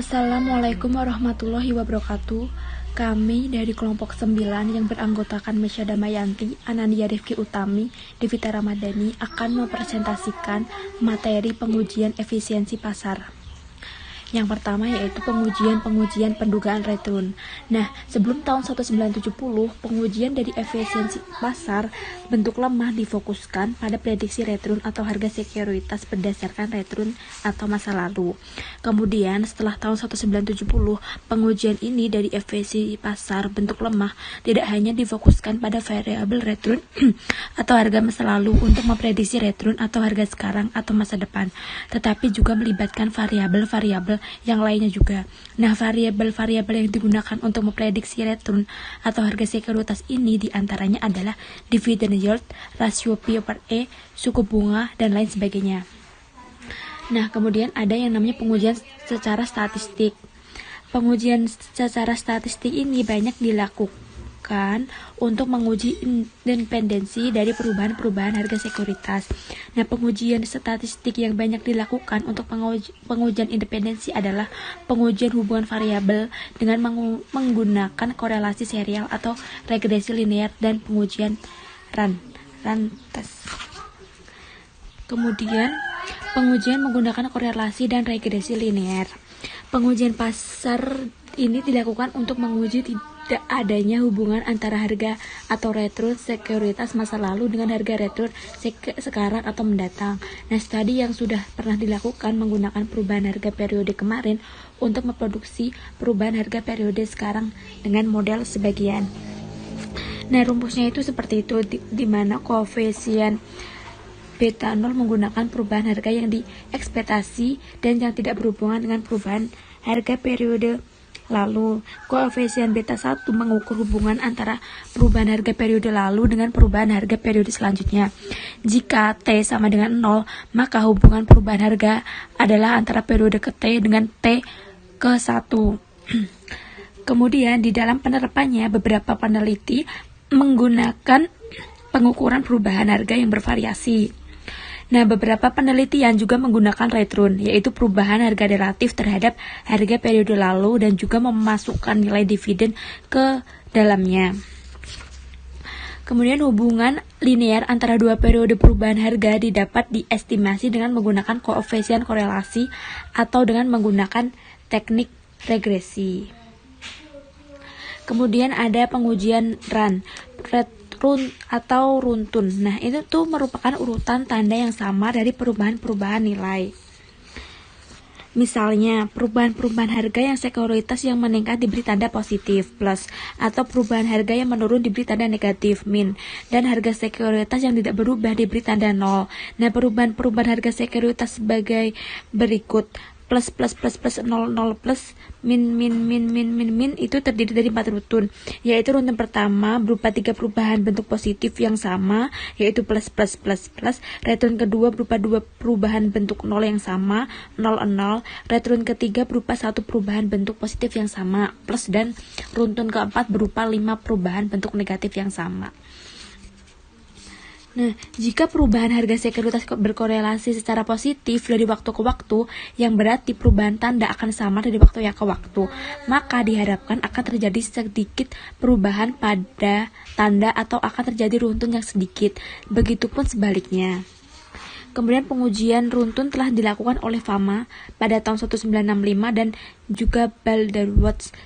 Assalamualaikum warahmatullahi wabarakatuh. Kami dari kelompok 9 yang beranggotakan Mesya Damayanti, Anandia Rifki Utami, Devita Ramadhani akan mempresentasikan materi pengujian efisiensi pasar. Yang pertama yaitu pengujian pendugaan return. Nah, sebelum tahun 1970, pengujian dari efisiensi pasar bentuk lemah difokuskan pada prediksi return atau harga sekuritas berdasarkan return atau masa lalu. Kemudian, setelah tahun 1970, pengujian ini dari efisiensi pasar bentuk lemah tidak hanya difokuskan pada variabel return atau harga masa lalu untuk memprediksi return atau harga sekarang atau masa depan, tetapi juga melibatkan variabel-variabel yang lainnya juga. Nah, variabel-variabel yang digunakan untuk memprediksi return atau harga sekuritas ini diantaranya adalah dividend yield, rasio P/E, suku bunga, dan lain sebagainya. Nah, kemudian ada yang namanya pengujian secara statistik. Pengujian secara statistik ini banyak dilakukan untuk menguji independensi dari perubahan-perubahan harga sekuritas. Nah, pengujian statistik yang banyak dilakukan untuk pengujian independensi adalah pengujian hubungan variabel dengan menggunakan korelasi serial atau regresi linear dan pengujian rantes. Kemudian, pengujian menggunakan korelasi dan regresi linear. Pengujian pasar ini dilakukan untuk menguji tidak adanya hubungan antara harga atau return sekuritas masa lalu dengan harga return sekarang atau mendatang. Nah, studi yang sudah pernah dilakukan menggunakan perubahan harga periode kemarin untuk memproduksi perubahan harga periode sekarang dengan model sebagian. Nah, rumusnya itu seperti itu, di mana koefisien beta 0 menggunakan perubahan harga yang diekspektasi dan yang tidak berhubungan dengan perubahan harga periode lalu. Koefisien beta 1 mengukur hubungan antara perubahan harga periode lalu dengan perubahan harga periode selanjutnya. Jika T sama dengan 0, maka hubungan perubahan harga adalah antara periode ke T dengan T ke 1. Kemudian di dalam penerapannya, beberapa peneliti menggunakan pengukuran perubahan harga yang bervariasi. Nah, beberapa penelitian juga menggunakan return, yaitu perubahan harga relatif terhadap harga periode lalu dan juga memasukkan nilai dividen ke dalamnya. Kemudian hubungan linear antara dua periode perubahan harga didapat diestimasi dengan menggunakan koefisien korelasi atau dengan menggunakan teknik regresi. Kemudian ada pengujian run atau runtun. Nah, itu tuh merupakan urutan tanda yang sama dari perubahan-perubahan nilai. Misalnya, perubahan-perubahan harga yang sekuritas yang meningkat diberi tanda positif plus, atau perubahan harga yang menurun diberi tanda negatif min, dan harga sekuritas yang tidak berubah diberi tanda 0. Nah, perubahan-perubahan harga sekuritas sebagai berikut: plus 0 plus min itu terdiri dari 4 runtun, yaitu runtun pertama berupa 3 perubahan bentuk positif yang sama, yaitu plus, return kedua berupa 2 perubahan bentuk 0 yang sama, 0, return ketiga berupa 1 perubahan bentuk positif yang sama, plus, dan runtun keempat berupa 5 perubahan bentuk negatif yang sama. Nah, jika perubahan harga sekuritas berkorelasi secara positif dari waktu ke waktu, yang berarti perubahan tanda akan sama dari waktu ke waktu, maka diharapkan akan terjadi sedikit perubahan pada tanda atau akan terjadi runtun yang sedikit. Begitupun sebaliknya. Kemudian pengujian runtun telah dilakukan oleh Fama pada tahun 1965 dan juga Baldwin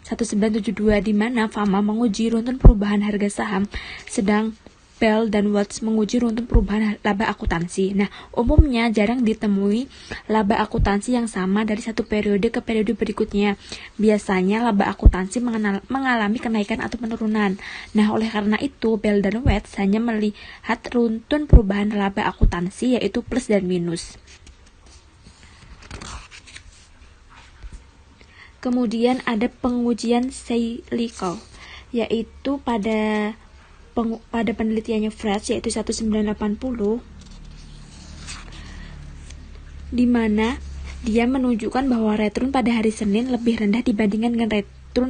1972, di mana Fama menguji runtun perubahan harga saham, sedang Bell dan Watts menguji runtun perubahan laba akuntansi. Nah, umumnya jarang ditemui laba akuntansi yang sama dari satu periode ke periode berikutnya. Biasanya laba akuntansi mengalami kenaikan atau penurunan. Nah, oleh karena itu, Bell dan Watts hanya melihat runtun perubahan laba akuntansi, yaitu plus dan minus. Kemudian ada pengujian cyclical, yaitu pada penelitiannya Fresh, yaitu 1980, di mana dia menunjukkan bahwa return pada hari Senin lebih rendah dibandingkan dengan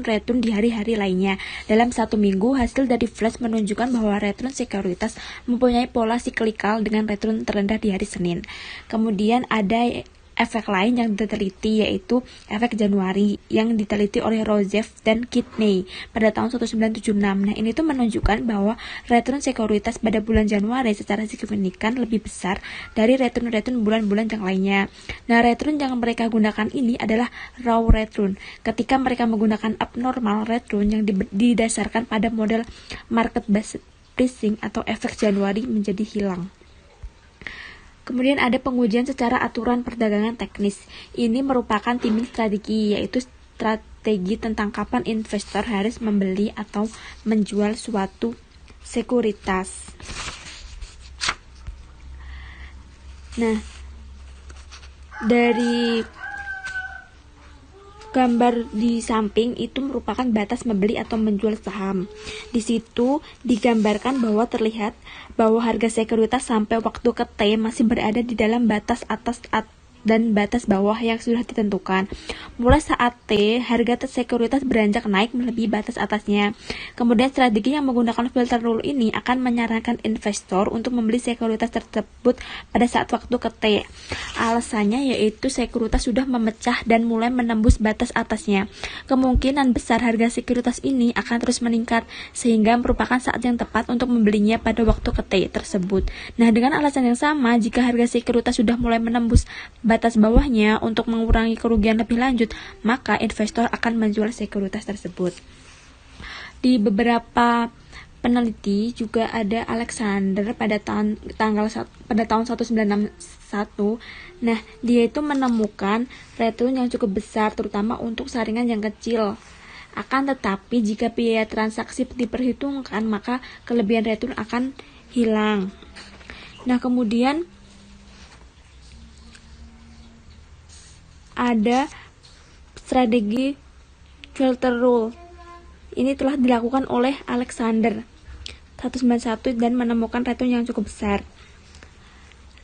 return di hari-hari lainnya. Dalam satu minggu, hasil dari Flash menunjukkan bahwa return sekuritas mempunyai pola siklikal dengan return terendah di hari Senin. Kemudian ada efek lain yang diteliti, yaitu efek Januari yang diteliti oleh Rozev dan Kidney pada tahun 1976. Nah, ini tuh menunjukkan bahwa return sekuritas pada bulan Januari secara signifikan lebih besar dari return bulan-bulan yang lainnya. Nah, return yang mereka gunakan ini adalah raw return. Ketika mereka menggunakan abnormal return yang didasarkan pada model market based pricing atau efek Januari menjadi hilang. Kemudian ada pengujian secara aturan perdagangan teknis. Ini merupakan timing strategi, yaitu strategi tentang kapan investor harus membeli atau menjual suatu sekuritas. Nah, dari gambar di samping itu merupakan batas membeli atau menjual saham. Di situ digambarkan bahwa terlihat bahwa harga sekuritas sampai waktu ke T masih berada di dalam batas atas dan batas bawah yang sudah ditentukan. Mulai saat T, harga sekuritas beranjak naik melebihi batas atasnya. Kemudian strategi yang menggunakan filter rule ini akan menyarankan investor untuk membeli sekuritas tersebut pada saat waktu ke T. Alasannya yaitu sekuritas sudah memecah dan mulai menembus batas atasnya. Kemungkinan besar harga sekuritas ini akan terus meningkat, sehingga merupakan saat yang tepat untuk membelinya pada waktu ke T tersebut. Nah, dengan alasan yang sama, jika harga sekuritas sudah mulai menembus batas bawahnya untuk mengurangi kerugian lebih lanjut, maka investor akan menjual sekuritas tersebut. Di beberapa peneliti juga ada Alexander pada tahun 1961. Nah, dia itu menemukan return yang cukup besar terutama untuk saringan yang kecil. Akan tetapi jika biaya transaksi diperhitungkan, maka kelebihan return akan hilang. Nah, kemudian ada strategi filter rule. Ini telah dilakukan oleh Alexander 1991 dan menemukan return yang cukup besar.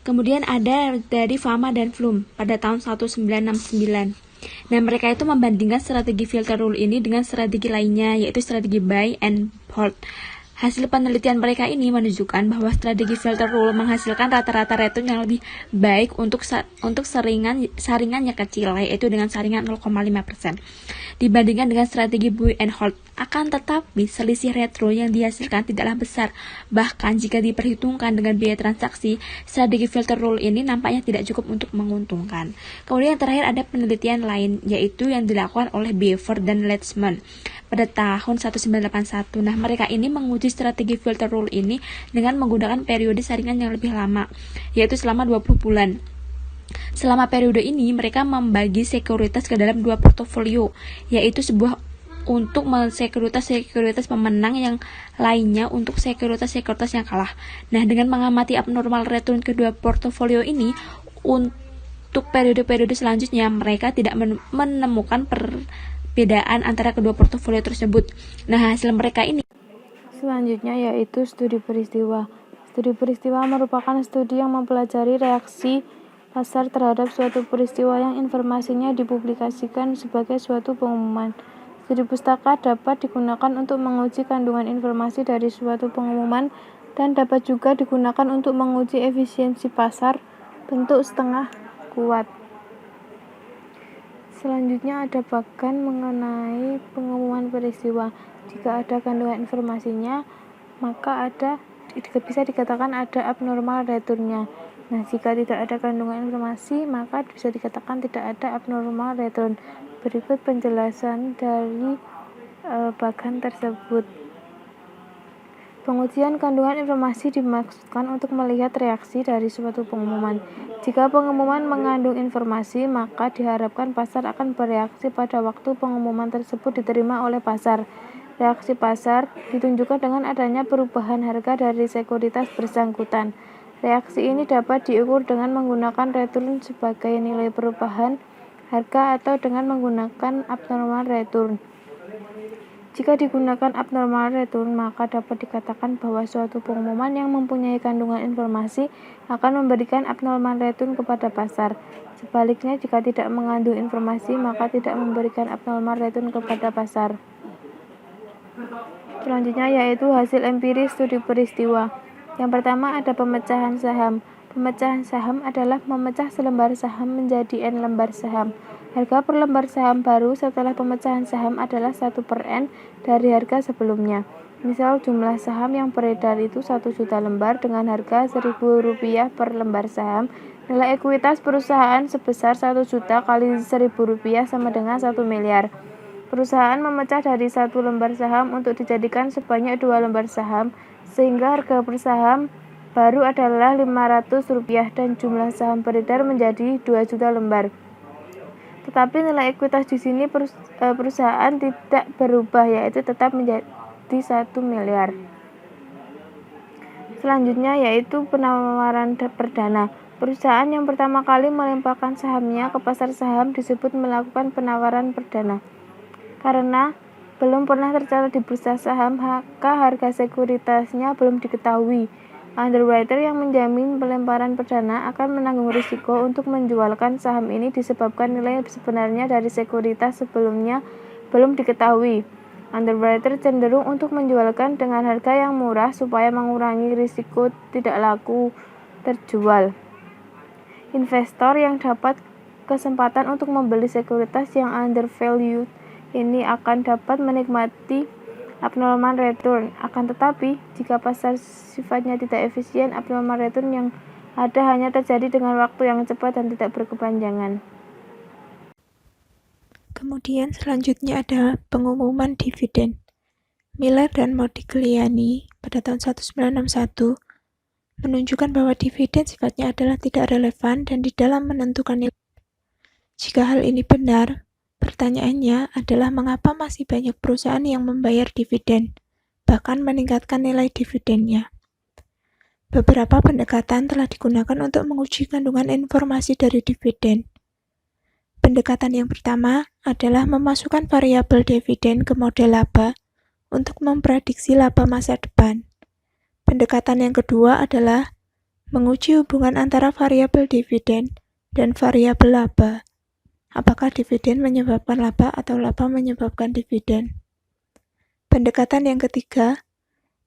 Kemudian ada dari Fama dan Flum pada tahun 1969. Nah, mereka itu membandingkan strategi filter rule ini dengan strategi lainnya, yaitu strategi buy and hold. Hasil penelitian mereka ini menunjukkan bahwa strategi filter rule menghasilkan rata-rata return yang lebih baik untuk saringan yang kecil, yaitu dengan saringan 0,5%, dibandingkan dengan strategi buy and hold. Akan tetapi, selisih return yang dihasilkan tidaklah besar. Bahkan jika diperhitungkan dengan biaya transaksi, strategi filter rule ini nampaknya tidak cukup untuk menguntungkan. Kemudian yang terakhir ada penelitian lain, yaitu yang dilakukan oleh Beaver dan Letzman pada tahun 1981. Nah, mereka ini menguji strategi filter rule ini dengan menggunakan periode saringan yang lebih lama, yaitu selama 20 bulan. Selama periode ini, mereka membagi sekuritas ke dalam dua portofolio, yaitu sebuah untuk sekuritas pemenang, yang lainnya untuk sekuritas yang kalah. Nah, dengan mengamati abnormal return kedua portofolio ini, untuk periode-periode selanjutnya, mereka tidak menemukan perbedaan antara kedua portofolio tersebut. Nah, hasil mereka ini selanjutnya yaitu studi peristiwa. Studi peristiwa merupakan studi yang mempelajari reaksi pasar terhadap suatu peristiwa yang informasinya dipublikasikan sebagai suatu pengumuman. Studi pustaka dapat digunakan untuk menguji kandungan informasi dari suatu pengumuman dan dapat juga digunakan untuk menguji efisiensi pasar bentuk setengah kuat. Selanjutnya ada bagan mengenai pengumuman peristiwa. Jika ada kandungan informasinya, maka bisa dikatakan ada abnormal return-nya. Nah, jika tidak ada kandungan informasi, maka bisa dikatakan tidak ada abnormal return. Berikut penjelasan dari bagan tersebut. Pengujian kandungan informasi dimaksudkan untuk melihat reaksi dari suatu pengumuman. Jika pengumuman mengandung informasi, maka diharapkan pasar akan bereaksi pada waktu pengumuman tersebut diterima oleh pasar. Reaksi pasar ditunjukkan dengan adanya perubahan harga dari sekuritas bersangkutan. Reaksi ini dapat diukur dengan menggunakan return sebagai nilai perubahan harga atau dengan menggunakan abnormal return. Jika digunakan abnormal return, maka dapat dikatakan bahwa suatu pengumuman yang mempunyai kandungan informasi akan memberikan abnormal return kepada pasar. Sebaliknya, jika tidak mengandung informasi, maka tidak memberikan abnormal return kepada pasar. Selanjutnya yaitu hasil empiris studi peristiwa. Yang pertama ada pemecahan saham. Pemecahan saham adalah memecah selembar saham menjadi N lembar saham. Harga per lembar saham baru setelah pemecahan saham adalah 1/N dari harga sebelumnya. Misal jumlah saham yang beredar itu 1 juta lembar dengan harga Rp1.000 per lembar saham. Nilai ekuitas perusahaan sebesar 1 juta kali Rp1.000 sama dengan 1 miliar. Perusahaan memecah dari 1 lembar saham untuk dijadikan sebanyak 2 lembar saham, sehingga harga per saham baru adalah Rp500 dan jumlah saham beredar menjadi 2 juta lembar. Tetapi nilai ekuitas di sini perusahaan tidak berubah, yaitu tetap menjadi 1 miliar. Selanjutnya yaitu penawaran perdana. Perusahaan yang pertama kali melemparkan sahamnya ke pasar saham disebut melakukan penawaran perdana. Karena belum pernah tercatat di bursa saham, maka harga sekuritasnya belum diketahui. Underwriter yang menjamin pelemparan perdana akan menanggung risiko untuk menjualkan saham ini disebabkan nilai sebenarnya dari sekuritas sebelumnya belum diketahui. Underwriter cenderung untuk menjualkan dengan harga yang murah supaya mengurangi risiko tidak laku terjual. Investor yang dapat kesempatan untuk membeli sekuritas yang undervalued ini akan dapat menikmati abnormal return. Akan tetapi, jika pasar sifatnya tidak efisien, abnormal return yang ada hanya terjadi dengan waktu yang cepat dan tidak berkepanjangan. Kemudian selanjutnya ada pengumuman dividen. Miller dan Modigliani pada tahun 1961 menunjukkan bahwa dividen sifatnya adalah tidak relevan dan di dalam menentukan nilai. Jika hal ini benar, pertanyaannya adalah mengapa masih banyak perusahaan yang membayar dividen, bahkan meningkatkan nilai dividennya. Beberapa pendekatan telah digunakan untuk menguji kandungan informasi dari dividen. Pendekatan yang pertama adalah memasukkan variabel dividen ke model laba untuk memprediksi laba masa depan. Pendekatan yang kedua adalah menguji hubungan antara variabel dividen dan variabel laba. Apakah dividen menyebabkan laba atau laba menyebabkan dividen? Pendekatan yang ketiga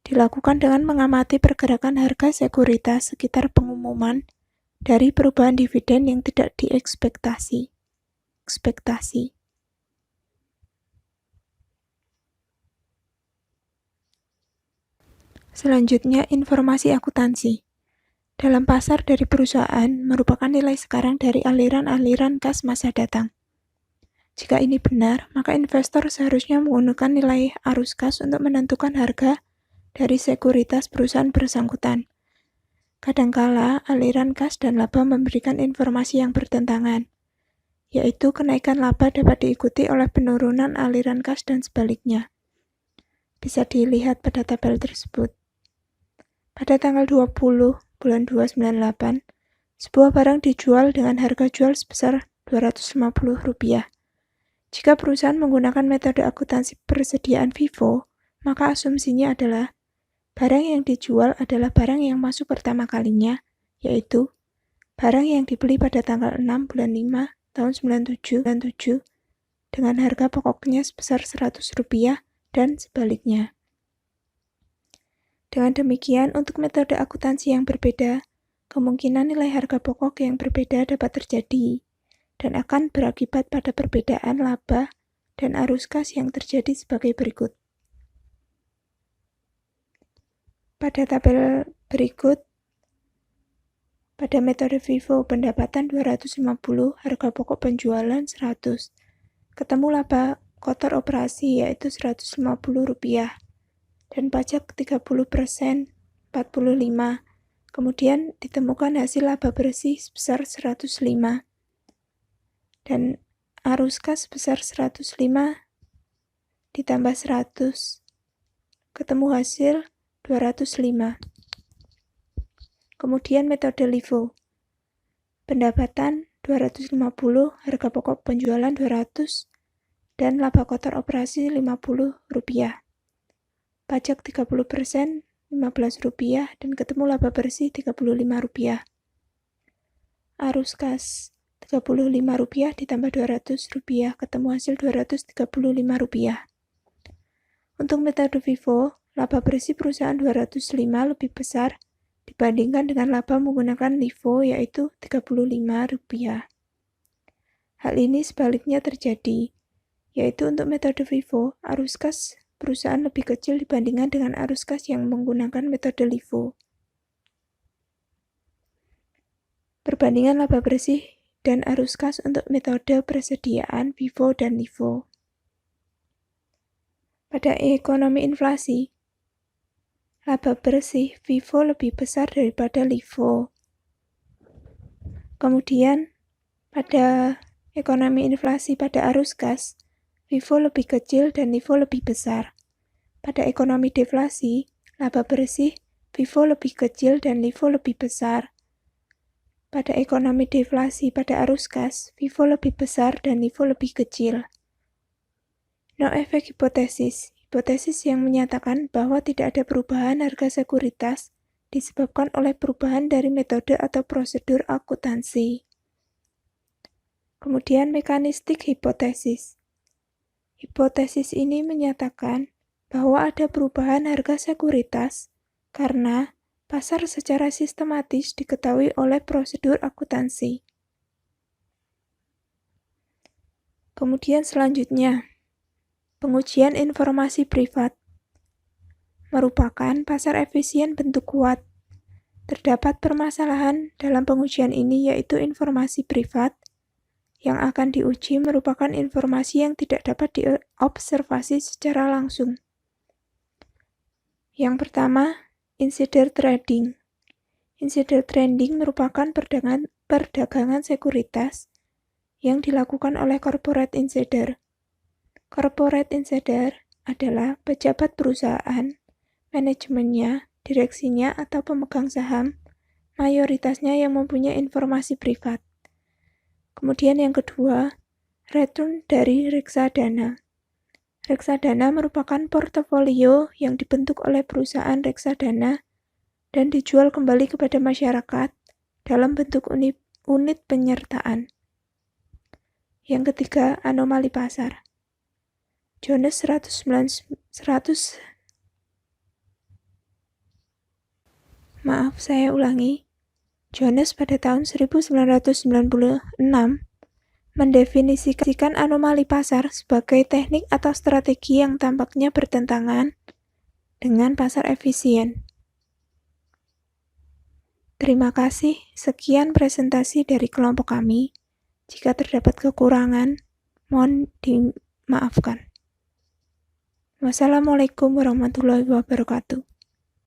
dilakukan dengan mengamati pergerakan harga sekuritas sekitar pengumuman dari perubahan dividen yang tidak diekspektasi. Selanjutnya, informasi akuntansi. Dalam pasar dari perusahaan merupakan nilai sekarang dari aliran-aliran kas masa datang. Jika ini benar, maka investor seharusnya menggunakan nilai arus kas untuk menentukan harga dari sekuritas perusahaan bersangkutan. Kadangkala, aliran kas dan laba memberikan informasi yang bertentangan, yaitu kenaikan laba dapat diikuti oleh penurunan aliran kas dan sebaliknya. Bisa dilihat pada tabel tersebut. Pada tanggal 20 bulan 2 98, sebuah barang dijual dengan harga jual sebesar Rp250. Jika perusahaan menggunakan metode akuntansi persediaan FIFO, maka asumsinya adalah barang yang dijual adalah barang yang masuk pertama kalinya, yaitu barang yang dibeli pada tanggal 6 bulan 5 tahun 97 dengan harga pokoknya sebesar Rp100 dan sebaliknya. Dengan demikian, untuk metode akuntansi yang berbeda, kemungkinan nilai harga pokok yang berbeda dapat terjadi dan akan berakibat pada perbedaan laba dan arus kas yang terjadi sebagai berikut. Pada tabel berikut, pada metode FIFO pendapatan 250, harga pokok penjualan 100. Ketemu laba kotor operasi yaitu Rp150 dan pajak 30%, 45. Kemudian ditemukan hasil laba bersih sebesar 105 dan arus kas sebesar 105 ditambah 100. Ketemu hasil 205. Kemudian metode LIFO. Pendapatan 250, harga pokok penjualan 200 dan laba kotor operasi Rp50. Pajak 30%, Rp15 dan ketemu laba bersih Rp35. Arus kas Rp35 ditambah Rp200, ketemu hasil Rp235. Untuk metode FIFO, laba bersih perusahaan 205 lebih besar dibandingkan dengan laba menggunakan LIFO yaitu Rp35. Hal ini sebaliknya terjadi, yaitu untuk metode FIFO, arus kas perusahaan lebih kecil dibandingkan dengan arus kas yang menggunakan metode LIFO. Perbandingan laba bersih dan arus kas untuk metode persediaan FIFO dan LIFO. Pada ekonomi inflasi, laba bersih FIFO lebih besar daripada LIFO. Kemudian, pada ekonomi inflasi pada arus kas, FIFO lebih kecil dan LIFO lebih besar. Pada ekonomi deflasi, laba bersih FIFO lebih kecil dan LIFO lebih besar. Pada ekonomi deflasi pada arus kas, FIFO lebih besar dan LIFO lebih kecil. No effect hipotesis. Hipotesis yang menyatakan bahwa tidak ada perubahan harga sekuritas disebabkan oleh perubahan dari metode atau prosedur akuntansi. Kemudian mekanistik hipotesis. Hipotesis ini menyatakan bahwa ada perubahan harga sekuritas karena pasar secara sistematis diketahui oleh prosedur akuntansi. Kemudian selanjutnya, pengujian informasi privat merupakan pasar efisien bentuk kuat. Terdapat permasalahan dalam pengujian ini yaitu informasi privat yang akan diuji merupakan informasi yang tidak dapat diobservasi secara langsung. Yang pertama, insider trading. Insider trading merupakan perdagangan sekuritas yang dilakukan oleh corporate insider. Corporate insider adalah pejabat perusahaan, manajemennya, direksinya, atau pemegang saham, mayoritasnya yang mempunyai informasi privat. Kemudian yang kedua, return dari reksadana. Reksadana merupakan portofolio yang dibentuk oleh perusahaan reksadana dan dijual kembali kepada masyarakat dalam bentuk unit penyertaan. Yang ketiga, anomali pasar. Jones pada tahun 1996 mendefinisikan anomali pasar sebagai teknik atau strategi yang tampaknya bertentangan dengan pasar efisien. Terima kasih, sekian presentasi dari kelompok kami. Jika terdapat kekurangan, mohon dimaafkan. Wassalamualaikum warahmatullahi wabarakatuh.